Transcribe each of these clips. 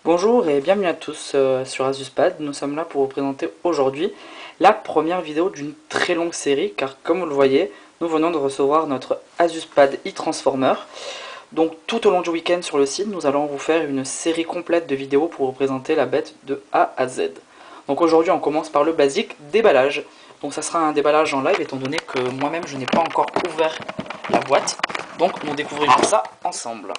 Bonjour et bienvenue à tous sur AsusPad. Nous sommes là pour vous présenter aujourd'hui la première vidéo d'une très longue série, car comme vous le voyez, nous venons de recevoir notre AsusPad e-Transformer. Donc tout au long du week-end sur le site, nous allons vous faire une série complète de vidéos pour vous présenter la bête de A à Z. Donc aujourd'hui on commence par le basique déballage. Donc ça sera un déballage en live étant donné que moi-même je n'ai pas encore ouvert la boîte. Donc nous découvrirons ça ensemble.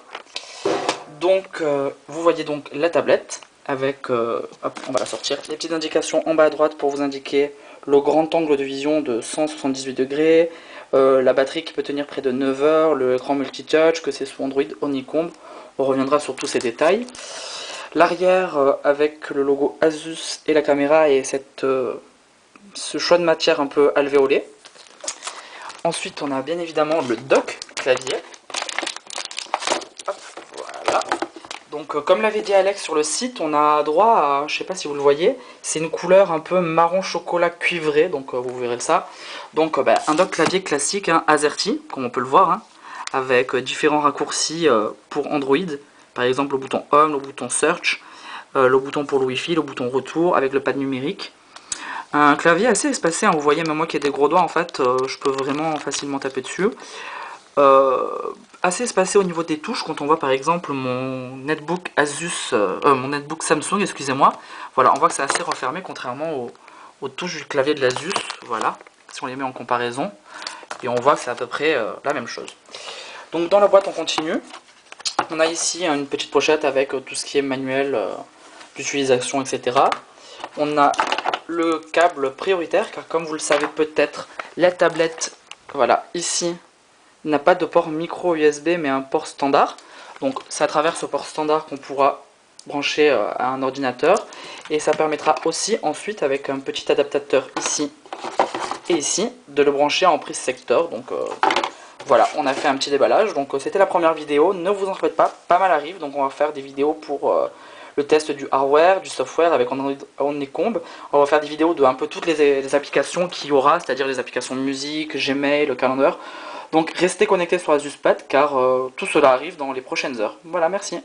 Donc vous voyez donc la tablette avec, hop, on va la sortir, les petites indications en bas à droite pour vous indiquer le grand angle de vision de 178 degrés, la batterie qui peut tenir près de 9 heures, le écran multitouch, que c'est sous Android Honeycomb, on reviendra sur tous ces détails. L'arrière avec le logo Asus et la caméra et ce choix de matière un peu alvéolé. Ensuite on a bien évidemment le dock clavier. Donc comme l'avait dit Alex sur le site, on a droit à, je sais pas si vous le voyez, c'est une couleur un peu marron chocolat cuivré, donc vous verrez ça. Donc un dock clavier classique, hein, AZERTY, comme on peut le voir, hein, avec différents raccourcis pour Android, par exemple le bouton Home, le bouton Search, le bouton pour le Wi-Fi, le bouton Retour avec le pad numérique. Un clavier assez espacé, hein, vous voyez, même moi qui ai des gros doigts, en fait, je peux vraiment facilement taper dessus. Assez espacé au niveau des touches, quand on voit par exemple mon netbook mon netbook Samsung, excusez-moi, voilà, on voit que c'est assez refermé contrairement aux touches du clavier de l'Asus, voilà, si on les met en comparaison, et on voit que c'est à peu près la même chose. Donc dans la boîte on continue, on a ici une petite pochette avec tout ce qui est manuel d'utilisation, etc. On a le câble prioritaire, car comme vous le savez peut-être, la tablette, voilà, ici, n'a pas de port micro USB mais un port standard. Donc c'est à travers ce port standard qu'on pourra brancher à un ordinateur. Et ça permettra aussi ensuite avec un petit adaptateur ici et ici de le brancher en prise secteur. Donc voilà, on a fait un petit déballage. Donc c'était la première vidéo, ne vous en faites pas mal arrive. Donc on va faire des vidéos pour le test du hardware, du software avec Android Honeycomb. On va faire des vidéos de un peu toutes les applications qu'il y aura, c'est-à-dire les applications musique, Gmail, le calendar. Donc restez connectés sur AsusPad car tout cela arrive dans les prochaines heures. Voilà, merci.